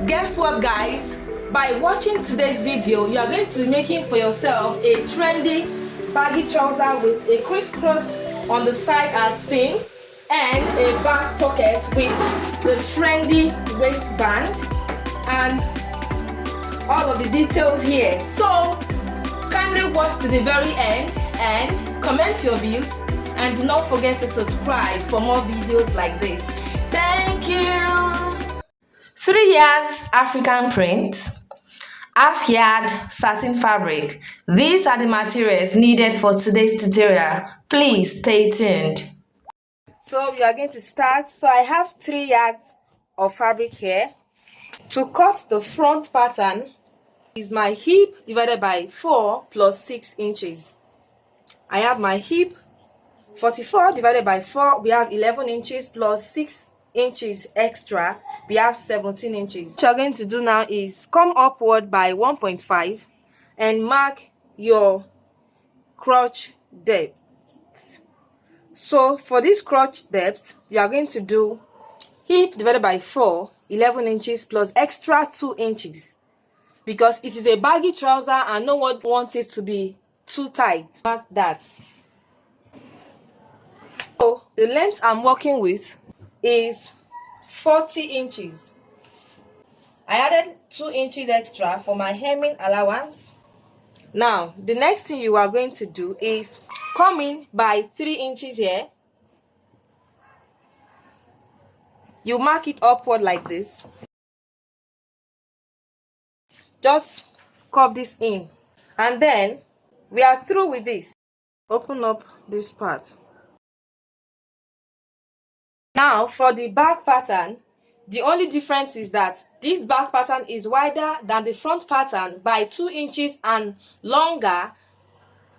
Guess what, guys? By watching today's video, you are going to be making for yourself a trendy baggy trouser with a crisscross on the side as seen and a back pocket with the trendy waistband and all of the details here. So kindly watch to the very end and comment your views, and do not forget to subscribe for more videos like this. Thank you. 3 yards African print, half yard satin fabric. These are the materials needed for today's tutorial. Please stay tuned. So we are going to start. So I have 3 yards of fabric here. To cut the front pattern is my hip divided by 4 plus 6 inches. I have my hip 44 divided by 4, we have 11 inches plus 6 inches extra, we have 17 inches. What you're going to do now is come upward by 1.5 and mark your crotch depth. So for this crotch depth, you are going to do hip divided by 4, 11 inches plus extra 2 inches, because it is a baggy trouser and no one wants it to be too tight. Mark that. So the length I'm working with is 40 inches. I added 2 inches extra for my hemming allowance. Now the next thing you are going to do is come in by 3 inches here. You mark it upward like this. Just curve this in, and then we are through with this. Open up this part. Now for the back pattern, the only difference is that this back pattern is wider than the front pattern by 2 inches and longer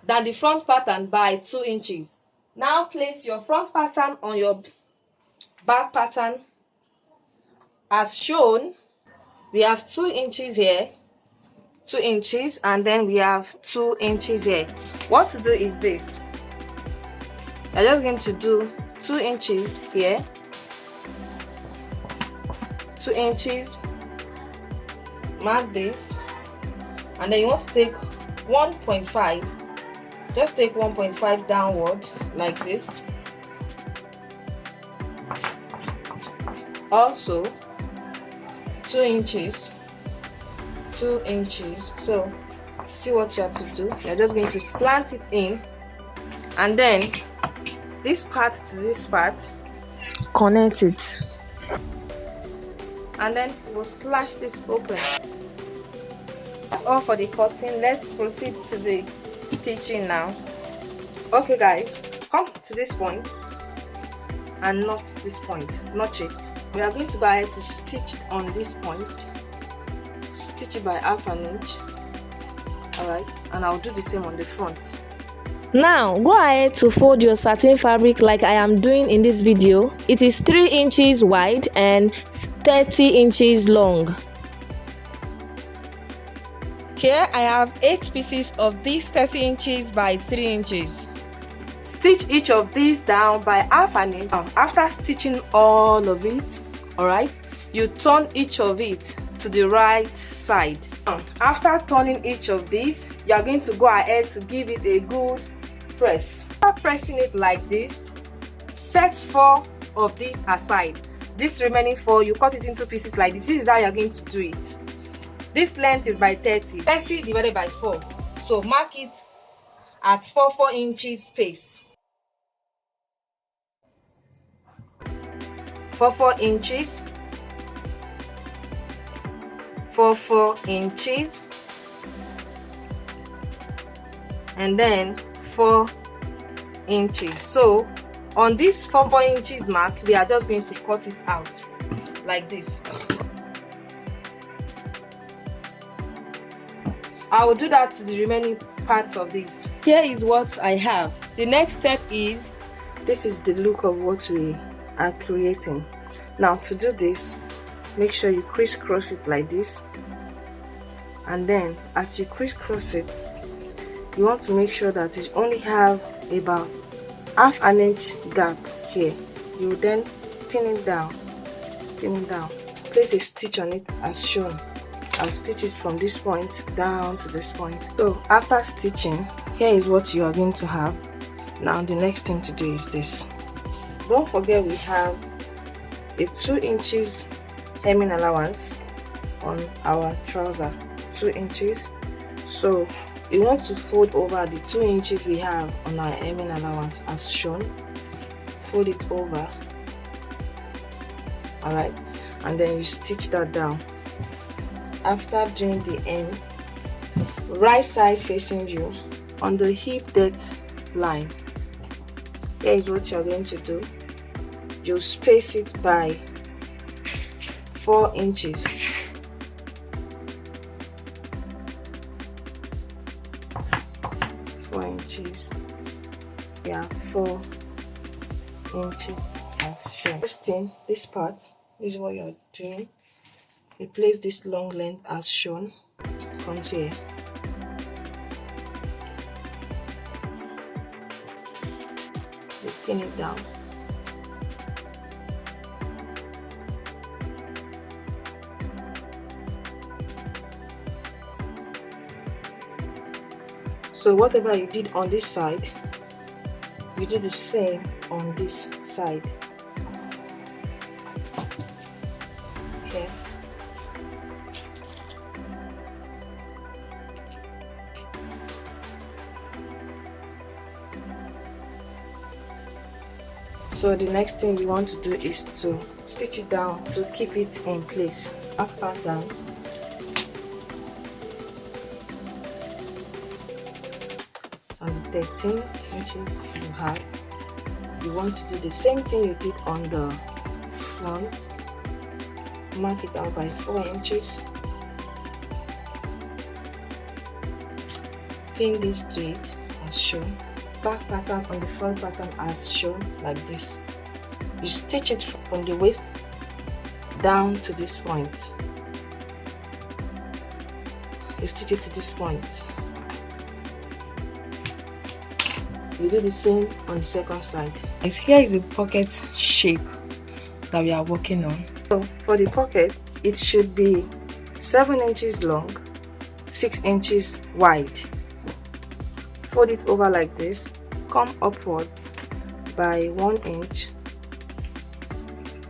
than the front pattern by 2 inches. Now place your front pattern on your back pattern as shown. We have 2 inches here, 2 inches, and then we have 2 inches here. What to do is this. I'm just going to do 2 inches here, 2 inches, mark this, and then you want to take 1.5, just take 1.5 downward like this. Also 2 inches, 2 inches. So see what you have to do. You're just going to slant it in, and then this part to this part, connect it, and then we'll slash this open. That's all for the cutting. Let's proceed to the stitching now. Okay guys, come to this point and notch this point, notch it. We are going to go ahead to stitch on this point, stitch it by ½ inch. Alright, and I'll do the same on the front. Now go ahead to fold your satin fabric like I am doing in this video. It is 3 inches wide and 30 inches long. Here I have 8 pieces of these 30 inches by 3 inches. Stitch each of these down by ½ inch. After stitching all of it, alright, you turn each of it to the right side. After turning each of these, you are going to go ahead to give it a good press. After pressing it like this, set 4 of these aside. This remaining 4, you cut it into pieces like this. This is how you are going to do it. This length is by 30. 30 divided by 4. So mark it at 4 inches space. 4 inches. 4 inches, and then 4 inches. So on this 4 inches mark, we are just going to cut it out like this. I will do that to the remaining parts of this. Here is what I have. The next step is, this is the look of what we are creating. Now to do this, make sure you crisscross it like this, and then as you crisscross it, you want to make sure that you only have about ½ inch gap here. You will then pin it down, place a stitch on it as shown. I'll stitch it from this point down to this point. So after stitching, here is what you are going to have. Now the next thing to do is this. Don't forget we have a 2 inches hemming allowance on our trouser, 2 inches. So you want to fold over the 2 inches we have on our hemming allowance as shown. Fold it over, alright, and then you stitch that down. After doing the hem, right side facing you on the hip depth line, here is what you are going to do. You space it by 4 inches. Yeah, 4 inches as shown. First thing, this part, this is what you are doing. You place this long length as shown. Comes here. You pin it down. So whatever you did on this side, you do the same on this side. Okay. So the next thing you want to do is to stitch it down to keep it in place. Back pattern. On the 13 inches you have, you want to do the same thing you did on the front. Mark it out by 4 inches. Pin this to it as shown. Back pattern on the front pattern as shown, like this. You stitch it from the waist down to this point. You stitch it to this point. You do the same on the second side. Here is the pocket shape that we are working on. So for the pocket, it should be 7 inches long, 6 inches wide. Fold it over like this. Come upwards by 1 inch.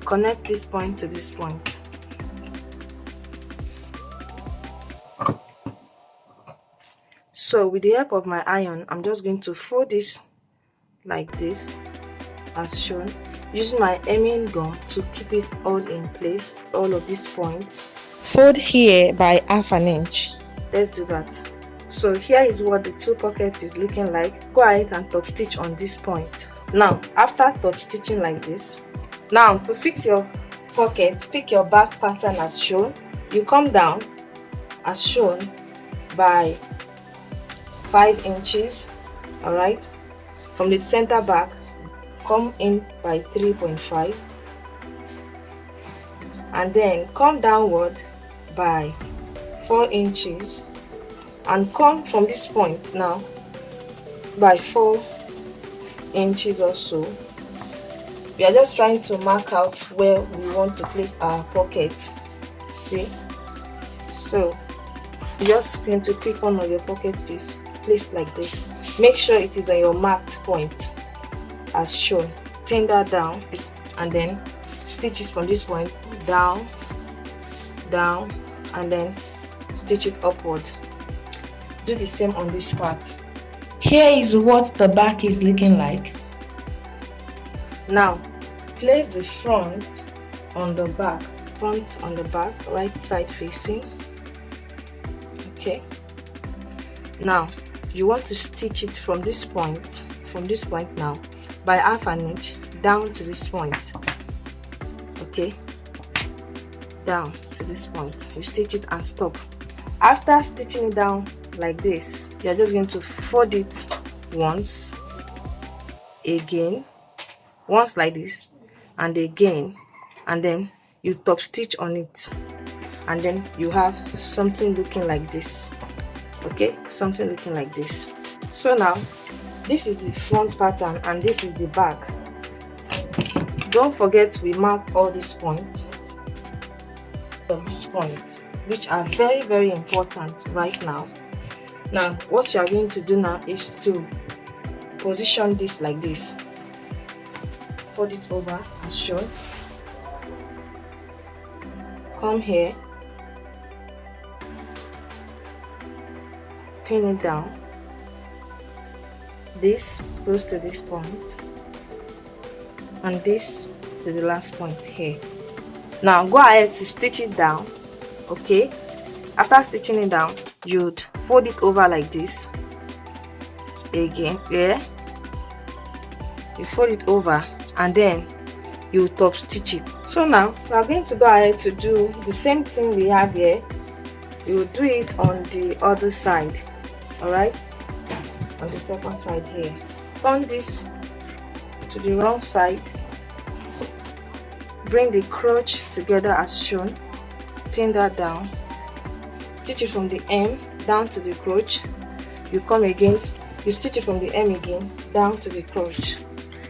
Connect this point to this point. So with the help of my iron, I'm just going to fold this like this as shown, using my hemming gun to keep it all in place, all of these points. Fold here by ½ inch. Let's do that. So here is what the two pockets is looking like. Go ahead and top stitch on this point. Now after top stitching like this, now to fix your pocket, pick your back pattern as shown. You come down as shown by 5 inches, alright. From the center back, come in by 3.5, and then come downward by 4 inches, and come from this point now by 4 inches or so. We are just trying to mark out where we want to place our pocket. See, so you're just going to click on your pocket piece, place like this. Make sure it is on your marked point as shown. Pin that down and then stitch it from this point down, down, and then stitch it upward. Do the same on this part. Here is what the back is looking like. Now place the front on the back, right side facing. Okay. Now you want to stitch it from this point now by ½ inch down to this point. Okay, down to this point. You stitch it and stop. After stitching it down like this, you are just going to fold it once, again, once like this, and again, and then you top stitch on it, and then you have something looking like this. Okay, something looking like this. So now this is the front pattern and this is the back. Don't forget we mark all these points. of this point, which are very important right now. Now what you are going to do now is to position this like this. Fold it over as shown. Come here, pin it down. This goes to this point and this to the last point here. Now go ahead to stitch it down. Okay, after stitching it down, you'd fold it over like this again. Yeah, you fold it over and then you top stitch it. So now we are going to go ahead to do the same thing we have here. You will do it on the other side. All right, on the second side here, turn this to the wrong side, bring the crotch together as shown, pin that down, stitch it from the hem down to the crotch. You come again, you stitch it from the hem again down to the crotch.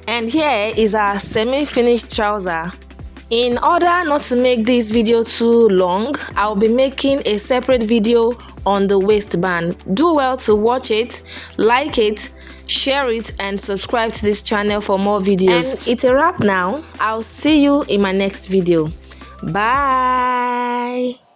And here is our semi-finished trouser. In order not to make this video too long, I'll be making a separate video on the waistband. Do well to watch it, like it, share it, and subscribe to this channel for more videos. And it's a wrap now. I'll see you in my next video. Bye.